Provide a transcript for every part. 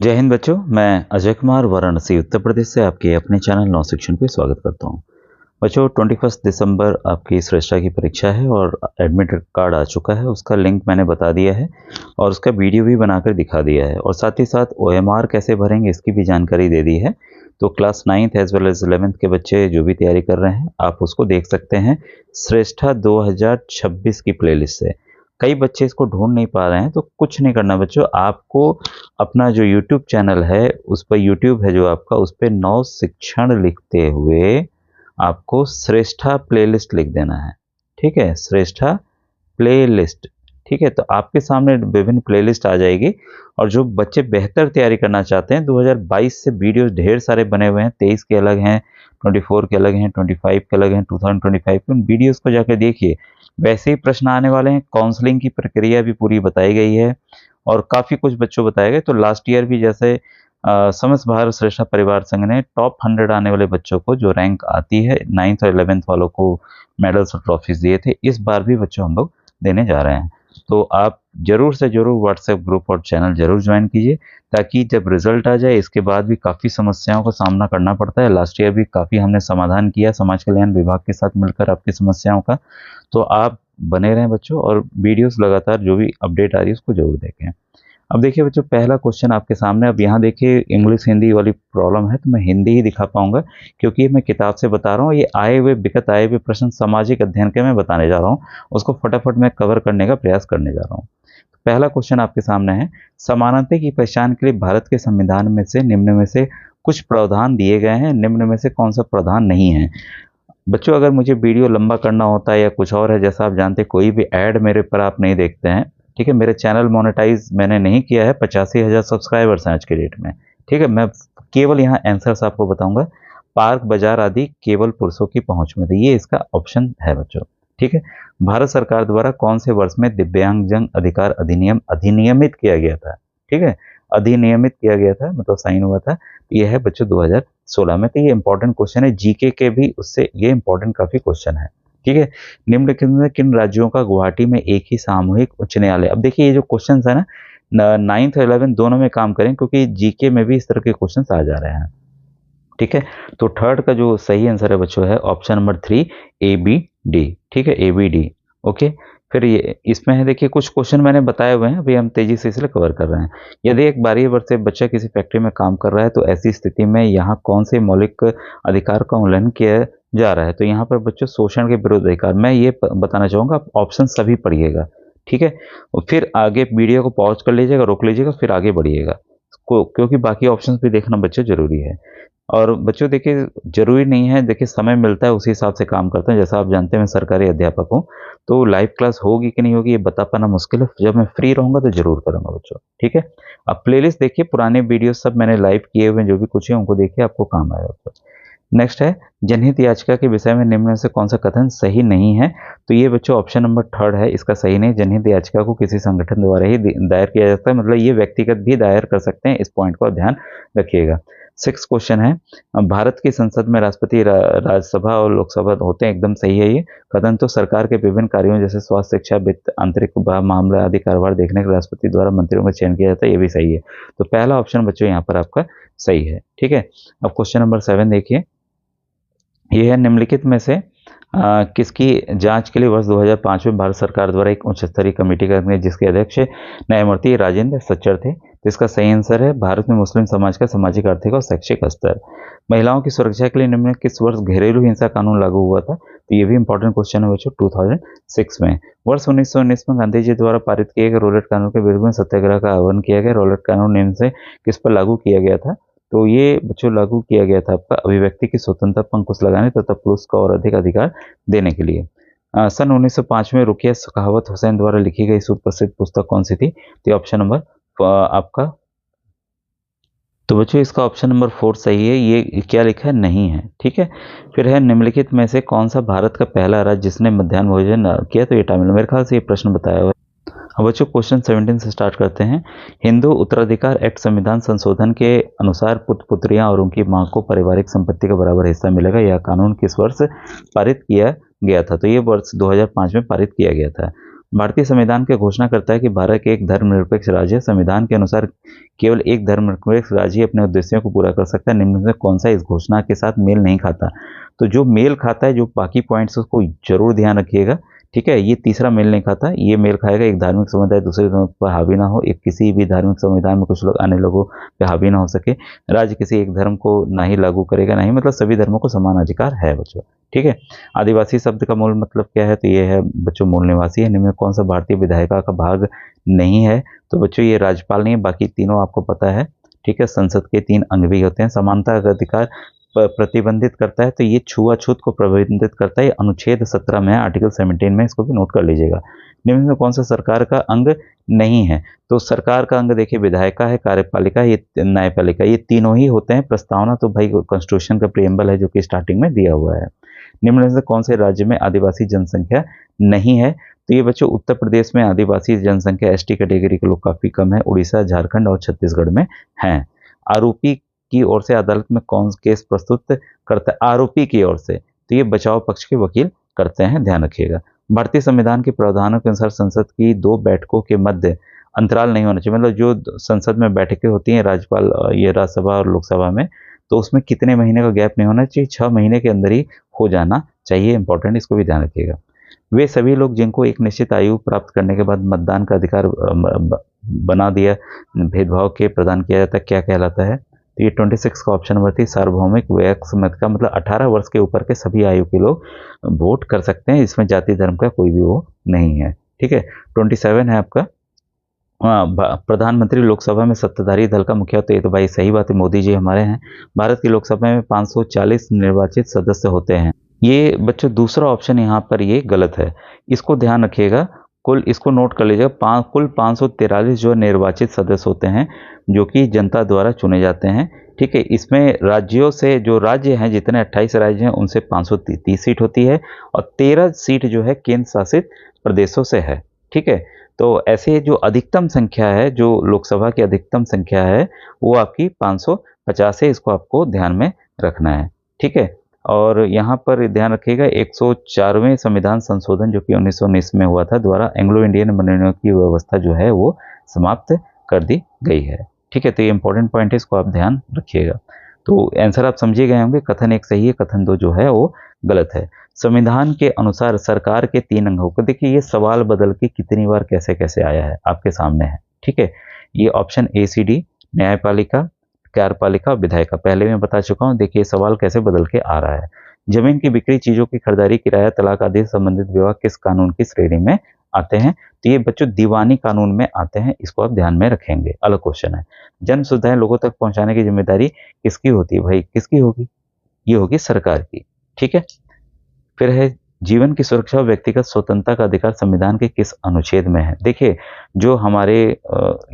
जय हिंद बच्चों। मैं अजय कुमार वाराणसी उत्तर प्रदेश से आपके अपने चैनल नौ शिक्षण पे स्वागत करता हूं। बच्चों 21 दिसंबर आपकी श्रेष्ठा की परीक्षा है और एडमिट कार्ड आ चुका है। उसका लिंक मैंने बता दिया है और उसका वीडियो भी बनाकर दिखा दिया है और साथ ही साथ OMR कैसे भरेंगे इसकी भी जानकारी दे दी है। तो class 9th as well as 11th के बच्चे जो भी तैयारी कर रहे हैं आप उसको देख सकते हैं श्रेष्ठा 2026 की प्लेलिस्ट से। कई बच्चे इसको ढूंढ नहीं पा रहे हैं तो कुछ नहीं करना बच्चों, आपको अपना जो यूट्यूब चैनल है उस पर यूट्यूब है जो आपका, उस पर नौ शिक्षण लिखते हुए आपको श्रेष्ठा प्लेलिस्ट लिख देना है। ठीक है, श्रेष्ठा प्लेलिस्ट। ठीक है, तो आपके सामने विभिन्न प्लेलिस्ट आ जाएगी और जो बच्चे बेहतर तैयारी करना चाहते हैं 2022 से वीडियोस ढेर सारे बने हुए हैं। 23 के अलग हैं, 24 के अलग हैं, 25 के अलग हैं, 2025 के। उन वीडियोस को जाकर देखिए। वैसे ही प्रश्न आने वाले हैं, काउंसलिंग की प्रक्रिया भी पूरी बताई गई है और काफ़ी कुछ बच्चों बताए गए। तो लास्ट ईयर भी जैसे समस्त भारत श्रेष्ठा परिवार संघ ने टॉप 100 आने वाले बच्चों को जो रैंक आती है 9th और 11th वालों को मेडल्स और ट्रॉफीज दिए थे, इस बार भी बच्चों हम लोग देने जा रहे हैं। तो आप जरूर से जरूर व्हाट्सएप ग्रुप और चैनल जरूर ज्वाइन कीजिए ताकि जब रिजल्ट आ जाए इसके बाद भी काफ़ी समस्याओं का सामना करना पड़ता है। लास्ट ईयर भी काफ़ी हमने समाधान किया समाज कल्याण विभाग के साथ मिलकर आपकी समस्याओं का। तो आप बने रहें बच्चों और वीडियोस लगातार जो भी अपडेट आ रही है उसको जरूर देखें। अब देखिए बच्चों, पहला क्वेश्चन आपके सामने। अब यहाँ देखिए इंग्लिश हिंदी वाली प्रॉब्लम है तो मैं हिंदी ही दिखा पाऊंगा क्योंकि ये मैं किताब से बता रहा हूँ। ये विकट आए हुए प्रश्न सामाजिक अध्ययन के मैं बताने जा रहा हूँ, उसको फटाफट मैं कवर करने का प्रयास करने जा रहा हूँ। पहला क्वेश्चन आपके सामने है, समानता की पहचान के लिए भारत के संविधान में से निम्न में से कुछ प्रावधान दिए गए हैं, निम्न में से कौन सा प्रावधान नहीं है। बच्चों अगर मुझे वीडियो लंबा करना होता है या कुछ और है, जैसा आप जानते हैं कोई भी ऐड मेरे पर आप नहीं देखते हैं। ठीक है, मेरे चैनल मोनेटाइज मैंने नहीं किया है, 85,000 सब्सक्राइबर्स हैं आज की डेट में। ठीक है, मैं केवल यहाँ आंसर्स आपको बताऊंगा। पार्क बाजार आदि केवल पुरुषों की पहुंच में थे, ये इसका ऑप्शन है बच्चों। ठीक है, भारत सरकार द्वारा कौन से वर्ष में दिव्यांगजन अधिकार अधिनियम अधिनियमित किया गया था। ठीक है, अधिनियमित किया गया था मतलब साइन हुआ था। ये है बच्चों 2016 में। तो ये इंपॉर्टेंट क्वेश्चन है, जीके के भी उससे ये इंपॉर्टेंट काफी क्वेश्चन है। ठीक है, निम्नलिखित में किन राज्यों का गुवाहाटी में एक ही सामूहिक उच्च न्यायालय। अब देखिए ये जो क्वेश्चन है ना, 9th और 11th दोनों में काम करें क्योंकि जीके में भी इस तरह के क्वेश्चन आ जा रहे हैं। ठीक है, तो थर्ड का जो सही आंसर है बच्चों है ऑप्शन नंबर 3 ABD। ठीक है, ABD। ओके, फिर ये इसमें है देखिए कुछ क्वेश्चन मैंने बताए हुए हैं, अभी हम तेजी से इसलिए कवर कर रहे हैं। यदि एक 12 वर्ष से बच्चा किसी फैक्ट्री में काम कर रहा है तो ऐसी स्थिति में यहाँ कौन से मौलिक अधिकार का उल्लंघन किया जा रहा है। तो यहाँ पर बच्चों शोषण के विरुद्ध अधिकार, मैं ये बताना चाहूंगा आप ऑप्शन सभी पढ़िएगा। ठीक है, और फिर आगे वीडियो को पॉज कर लीजिएगा, रोक लीजिएगा, फिर आगे बढ़िएगा क्योंकि बाकी ऑप्शंस भी देखना बच्चों जरूरी है। और बच्चों देखिए जरूरी नहीं है, देखिए समय मिलता है उसी हिसाब से काम करते हैं। जैसा आप जानते हैं मैं सरकारी अध्यापक हूँ तो लाइव क्लास होगी कि नहीं होगी ये बता पाना मुश्किल है। जब मैं फ्री रहूंगा तो जरूर करूंगा बच्चों। ठीक है, अब प्लेलिस्ट देखिए, पुराने वीडियो सब मैंने लाइव किए हुए जो भी कुछ है उनको देखिए, आपको काम आएगा बच्चों। नेक्स्ट है, जनहित याचिका के विषय में निम्न में से कौन सा कथन सही नहीं है। तो ये बच्चों ऑप्शन नंबर 3 है, इसका सही नहीं। जनहित याचिका को किसी संगठन द्वारा ही दायर किया जाता है, मतलब ये व्यक्तिगत भी दायर कर सकते हैं। इस पॉइंट को ध्यान रखिएगा। 6 क्वेश्चन है, भारत की संसद में राष्ट्रपति राज्यसभा और लोकसभा होते हैं, एकदम सही है ये कथन। तो सरकार के विभिन्न कार्यों जैसे स्वास्थ्य, शिक्षा, वित्त, आंतरिक मामला आदि कारोबार देखने के राष्ट्रपति द्वारा मंत्रियों का चयन किया जाता है, ये भी सही है। तो पहला ऑप्शन बच्चों यहाँ पर आपका सही है। ठीक है, अब क्वेश्चन नंबर 7 देखिए, ये है निम्नलिखित में से किसकी जांच के लिए वर्ष 2005 में भारत सरकार द्वारा एक उच्च स्तरीय कमेटी का गठन जिसके अध्यक्ष न्यायमूर्ति राजेंद्र सच्चर थे। तो इसका सही आंसर है भारत में मुस्लिम समाज का सामाजिक, आर्थिक और शैक्षिक स्तर। महिलाओं की सुरक्षा के लिए निम्न किस वर्ष घरेलू हिंसा कानून लागू हुआ था। तो ये भी इंपॉर्टेंट क्वेश्चन है बच्चों, 2006 में। वर्ष 1919 में गांधी जी द्वारा पारित किए गए रोलेट कानून के विरुद्ध में सत्याग्रह का आह्वान किया गया। रोलेट कानून निम्न से किस पर लागू किया गया था। तो ये बच्चों लागू किया गया था आपका अभिव्यक्ति की स्वतंत्रता पर अंकुश लगाने तथा पुलिस को और अधिक अधिकार देने के लिए। सन 1905 में रुकिया सखावत हुसैन द्वारा लिखी गई सुप्रसिद्ध पुस्तक कौन सी थी। तो ऑप्शन नंबर आपका, तो बच्चों इसका ऑप्शन नंबर 4 सही है। ये क्या लिखा है, नहीं है। ठीक है, फिर है निम्नलिखित में से कौन सा भारत का पहला राज्य जिसने मध्याह्न भोजन किया। तो ये तमिलनाडु, मेरे ख्याल से ये प्रश्न बताया हुआ है। अब बच्चों क्वेश्चन 17 से स्टार्ट करते हैं। हिंदू उत्तराधिकार एक्ट संविधान संशोधन के अनुसार पुत्र पुत्रियां और उनकी मां को पारिवारिक संपत्ति का बराबर हिस्सा मिलेगा। यह कानून किस वर्ष पारित किया गया था। तो ये वर्ष 2005 में पारित किया गया था। भारतीय संविधान की घोषणा करता है कि भारत एक धर्मनिरपेक्ष राज्य है। संविधान के अनुसार केवल एक धर्मनिरपेक्ष राज्य ही अपने उद्देश्यों को पूरा कर सकता है। निम्न में से कौन सा इस घोषणा के साथ मेल नहीं खाता? तो जो मेल खाता है, जो बाकी पॉइंट्स, उसको जरूर ध्यान रखिएगा। ठीक है, ये तीसरा मेल नहीं खाता। ये मेल खाएगा, एक धार्मिक समुदाय दूसरे धर्म पर हावी ना हो, एक किसी भी धार्मिक समुदाय में कुछ लोग अन्य लोगों पे हावी ना हो सके, राज्य किसी एक धर्म को ना ही लागू करेगा, नहीं मतलब सभी धर्मों को समान अधिकार है बच्चों। ठीक है, आदिवासी शब्द का मूल मतलब क्या है? तो ये है बच्चों मूल निवासी है। निम्न में कौन सा भारतीय विधायिका का भाग नहीं है? तो बच्चों ये राज्यपाल नहीं है, बाकी तीनों आपको पता है। ठीक है, संसद के 3 अंग भी होते हैं। समानता का अधिकार प्रतिबंधित करता है, तो ये छुआछूत को प्रतिबंधित करता है। अनुच्छेद 17 में, आर्टिकल 17 में, इसको भी नोट कर लीजिएगा। निम्न में कौन सा सरकार का अंग नहीं है? तो सरकार का अंग देखिए विधायिका है, कार्यपालिका, ये न्यायपालिका, ये तीनों ही होते हैं। प्रस्तावना तो भाई कॉन्स्टिट्यूशन का प्रिएम्बल है जो कि स्टार्टिंग में दिया हुआ है। निम्न में से कौन से राज्य में आदिवासी जनसंख्या नहीं है? तो ये बच्चों उत्तर प्रदेश में आदिवासी जनसंख्या एसटी कैटेगरी के लोग काफी कम है। उड़ीसा, झारखंड और छत्तीसगढ़ में हैं। आरोपी की ओर से अदालत में कौन केस प्रस्तुत करता है? आरोपी की ओर से, तो ये बचाव पक्ष के वकील करते हैं, ध्यान रखिएगा। भारतीय संविधान के प्रावधानों के अनुसार संसद की 2 बैठकों के मध्य अंतराल नहीं होना चाहिए। मतलब जो संसद में बैठकें होती हैं, राज्यपाल, ये राज्यसभा और लोकसभा में, तो उसमें कितने महीने का गैप नहीं होना चाहिए? 6 महीने के अंदर ही हो जाना चाहिए। इंपॉर्टेंट, इसको भी ध्यान रखिएगा। वे सभी लोग जिनको एक निश्चित आयु प्राप्त करने के बाद मतदान का अधिकार बना दिया, भेदभाव के प्रदान किया जाता है, क्या कहलाता है? तो ये 26 का ऑप्शन नंबर थी। सार्वभौमिक वयस्क मत का मतलब 18 वर्ष के ऊपर के सभी आयु के लोग वोट कर सकते हैं। इसमें जाति धर्म का कोई भी वो नहीं है। ठीक है, 27 है आपका। प्रधानमंत्री लोकसभा में सत्ताधारी दल का मुखिया, तो ये तो भाई सही बात है, मोदी जी हमारे हैं। भारत की लोकसभा में 540 निर्वाचित सदस्य होते हैं। ये बच्चों दूसरा ऑप्शन यहाँ पर ये गलत है, इसको ध्यान रखिएगा। कुल इसको नोट कर लीजिएगा, कुल 543 जो निर्वाचित सदस्य होते हैं जो कि जनता द्वारा चुने जाते हैं। ठीक है, इसमें राज्यों से, जो राज्य हैं, जितने 28 राज्य हैं, उनसे 530 सीट होती है और 13 सीट जो है केंद्र शासित प्रदेशों से है। ठीक है, तो ऐसे जो अधिकतम संख्या है, जो लोकसभा की अधिकतम संख्या है, वो आपकी 550 है। इसको आपको ध्यान में रखना है। ठीक है, और यहाँ पर ध्यान रखिएगा 104वें संविधान संशोधन जो कि 1919 में हुआ था, द्वारा एंग्लो इंडियन मनोनयन की व्यवस्था जो है वो समाप्त कर दी गई है। ठीक है, तो ये इंपॉर्टेंट पॉइंट है, इसको आप ध्यान रखिएगा। तो आंसर आप समझे गए होंगे। कथन 1 सही है, कथन 2 जो है वो गलत है। संविधान के अनुसार सरकार के 3 अंगों को, देखिए ये सवाल बदल के कितनी बार कैसे कैसे आया है आपके सामने है। ठीक है, ये ऑप्शन ACD, न्यायपालिका, कार्यपालिका, विधायिका, पहले मैं बता चुका हूँ। देखिए सवाल कैसे बदल के आ रहा है। जमीन की बिक्री, चीजों की खरीदारी, किराया, तलाक आदि संबंधित विवाद किस कानून की श्रेणी में आते हैं? तो ये बच्चों दीवानी कानून में आते हैं, इसको आप ध्यान में रखेंगे। अलग क्वेश्चन है। जन सुविधाएं लोगों तक पहुंचाने की जिम्मेदारी किसकी होती है? भाई किसकी होगी? ये होगी सरकार की। ठीक है, फिर है जीवन की सुरक्षा और व्यक्तिगत स्वतंत्रता का अधिकार संविधान के किस अनुच्छेद में है? देखिए जो हमारे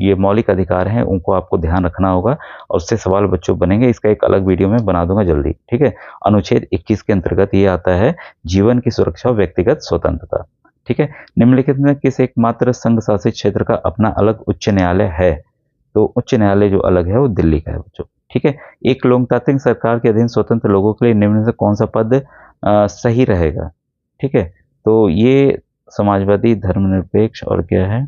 ये मौलिक अधिकार हैं उनको आपको ध्यान रखना होगा और उससे सवाल बच्चों बनेंगे। इसका एक अलग वीडियो में बना दूंगा जल्दी। ठीक है, अनुच्छेद 21 के अंतर्गत ये आता है जीवन की सुरक्षा और व्यक्तिगत स्वतंत्रता। ठीक है, निम्नलिखित में किस एकमात्र संघ शासित क्षेत्र का अपना अलग उच्च न्यायालय है? तो उच्च न्यायालय जो अलग है वो दिल्ली का है बच्चों। ठीक है, एक लोकतांत्रिक सरकार के अधीन स्वतंत्र लोगों के लिए निम्न से कौन सा पद सही रहेगा? ठीक है, तो ये समाजवादी, धर्मनिरपेक्ष और क्या है,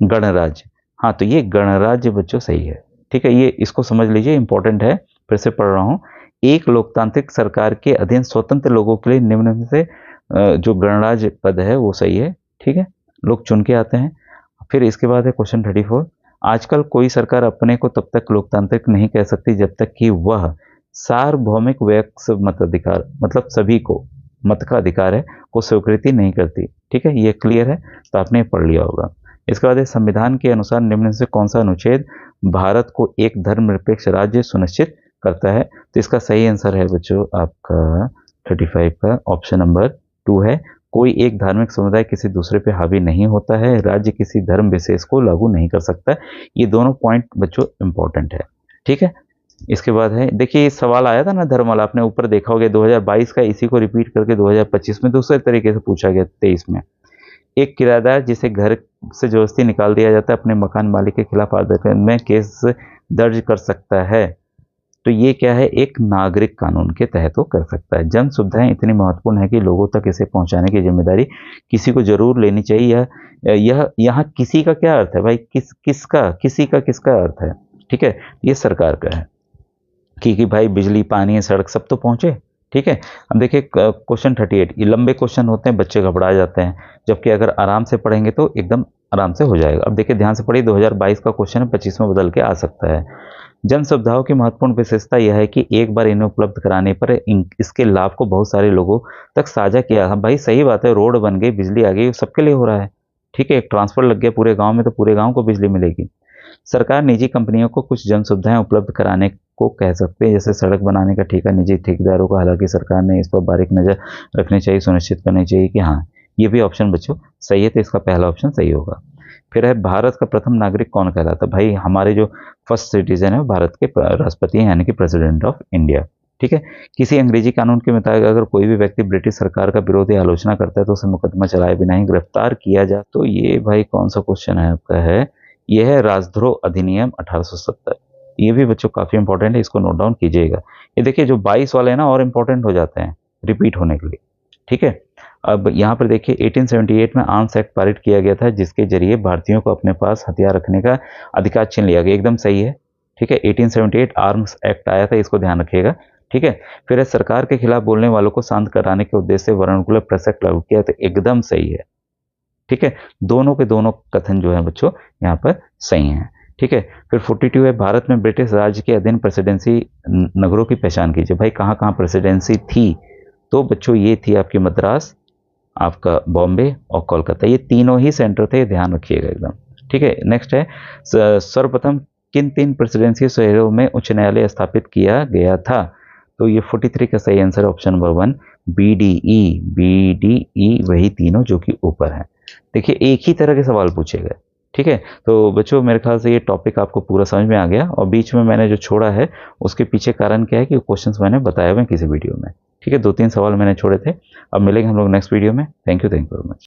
गणराज्य। हाँ, तो ये गणराज्य बच्चों सही है। ठीक है, ये इसको समझ लीजिए, इंपॉर्टेंट है, फिर से पढ़ रहा हूँ। एक लोकतांत्रिक सरकार के अधीन स्वतंत्र लोगों के लिए निम्न में से जो गणराज्य पद है वो सही है। ठीक है, लोग चुन के आते हैं। फिर इसके बाद है क्वेश्चन 34। आजकल कोई सरकार अपने को तब तक लोकतांत्रिक नहीं कह सकती जब तक कि वह सार्वभौमिक वयस्क मताधिकार, मतलब सभी को मत का अधिकार है, को स्वीकृति नहीं करती। ठीक है, ये क्लियर है, तो आपने पढ़ लिया होगा। इसके बाद संविधान के अनुसार निम्न से कौन सा अनुच्छेद भारत को एक धर्मनिरपेक्ष राज्य सुनिश्चित करता है? तो इसका सही आंसर है बच्चों आपका 35 का ऑप्शन नंबर 2 है। कोई एक धार्मिक समुदाय किसी दूसरे पे हावी नहीं होता है, राज्य किसी धर्म विशेष को लागू नहीं कर सकता। ये दोनों पॉइंट बच्चों इंपॉर्टेंट है। ठीक है, इसके बाद है, देखिए ये सवाल आया था ना धर्म वाला, आपने ऊपर देखा होगा 2022 का, इसी को रिपीट करके 2025 में दूसरे तरीके से पूछा गया, 23 में। एक किराएदार जिसे घर से जबरदस्ती निकाल दिया जाता है अपने मकान मालिक के खिलाफ अदालत में केस दर्ज कर सकता है। तो ये क्या है, एक नागरिक कानून के तहत वो कर सकता है। जन सुविधाएं इतनी महत्वपूर्ण है कि लोगों तक इसे पहुंचाने की जिम्मेदारी किसी को जरूर लेनी चाहिए। यह यहाँ किसी का क्या अर्थ है भाई, किसका, किसी का किसका अर्थ है, ठीक है, ये सरकार का है कि भाई बिजली, पानी, सड़क सब तो पहुंचे, ठीक है। अब देखिए क्वेश्चन 38, ये लंबे क्वेश्चन होते हैं, बच्चे घबरा जाते हैं, जबकि अगर आराम से पढ़ेंगे तो एकदम आराम से हो जाएगा। अब देखिए ध्यान से पढ़िए, 2022 का क्वेश्चन है, 25 में बदल के आ सकता है। जन सुविधाओं की महत्वपूर्ण विशेषता यह है कि एक बार इन्हें उपलब्ध कराने पर इसके लाभ को बहुत सारे लोगों तक साझा किया। हाँ भाई सही बात है, रोड बन गई, बिजली आ गई, सबके लिए हो रहा है, ठीक है। एक ट्रांसफर लग गया पूरे गांव में तो पूरे गांव को बिजली मिलेगी। सरकार निजी कंपनियों को कुछ जन सुविधाएं उपलब्ध कराने को कह सकते हैं, जैसे सड़क बनाने का ठेका निजी ठेकेदारों को। हालांकि सरकार ने इस पर बारीक नजर रखनी चाहिए, सुनिश्चित करनी चाहिए कि हाँ, ये भी ऑप्शन बच्चों सही है, तो इसका पहला ऑप्शन सही होगा। फिर है, भारत का प्रथम नागरिक कौन कहलाता है? भाई हमारे जो फर्स्ट सिटीजन है भारत के राष्ट्रपति हैं, यानी कि प्रेसिडेंट ऑफ इंडिया, ठीक है। किसी अंग्रेजी कानून के मुताबिक अगर कोई भी व्यक्ति ब्रिटिश सरकार का विरोध या आलोचना करता है तो उसे मुकदमा चलाए बिना ही गिरफ्तार किया जा। तो ये भाई कौन सा क्वेश्चन है आपका, है यह है राजद्रोह अधिनियम 1870। ये भी बच्चों काफी इंपॉर्टेंट है, इसको नोट डाउन कीजिएगा। ये देखिए जो 22 वाले हैं ना और इंपॉर्टेंट हो जाते हैं रिपीट होने के लिए, ठीक है। अब यहाँ पर देखिए 1878 में आर्म्स एक्ट पारित किया गया था, जिसके जरिए भारतीयों को अपने पास हथियार रखने का अधिकार छीन लिया गया। एकदम सही है, ठीक है। 1878 आर्म्स एक्ट आया था, इसको ध्यान रखिएगा, ठीक है। फिर सरकार के खिलाफ बोलने वालों को शांत कराने के उद्देश्य से वर्णकुल प्रेस एक्ट लागू किया, तो एकदम सही है, ठीक है। दोनों के दोनों कथन जो है बच्चों यहाँ पर सही हैं, ठीक है। फिर 42 है, भारत में ब्रिटिश राज्य के अधीन प्रेसिडेंसी नगरों की पहचान कीजिए। भाई कहाँ कहाँ प्रेसिडेंसी थी? तो बच्चों ये थी आपकी मद्रास, आपका बॉम्बे और कोलकाता, ये तीनों ही सेंटर थे, ध्यान रखिएगा एकदम, ठीक है। नेक्स्ट है, सर्वप्रथम किन 3 प्रेसिडेंसी शहरों में उच्च न्यायालय स्थापित किया गया था? तो ये 43 का सही आंसर ऑप्शन नंबर 1 BDE वही तीनों जो कि ऊपर है। देखिए एक ही तरह के सवाल पूछे गए, ठीक है। तो बच्चों मेरे ख्याल से ये टॉपिक आपको पूरा समझ में आ गया, और बीच में मैंने जो छोड़ा है उसके पीछे कारण क्या है कि क्वेश्चंस मैंने बताए हुए किसी वीडियो में, ठीक है। 2-3 सवाल मैंने छोड़े थे। अब मिलेंगे हम लोग नेक्स्ट वीडियो में। Thank you very much.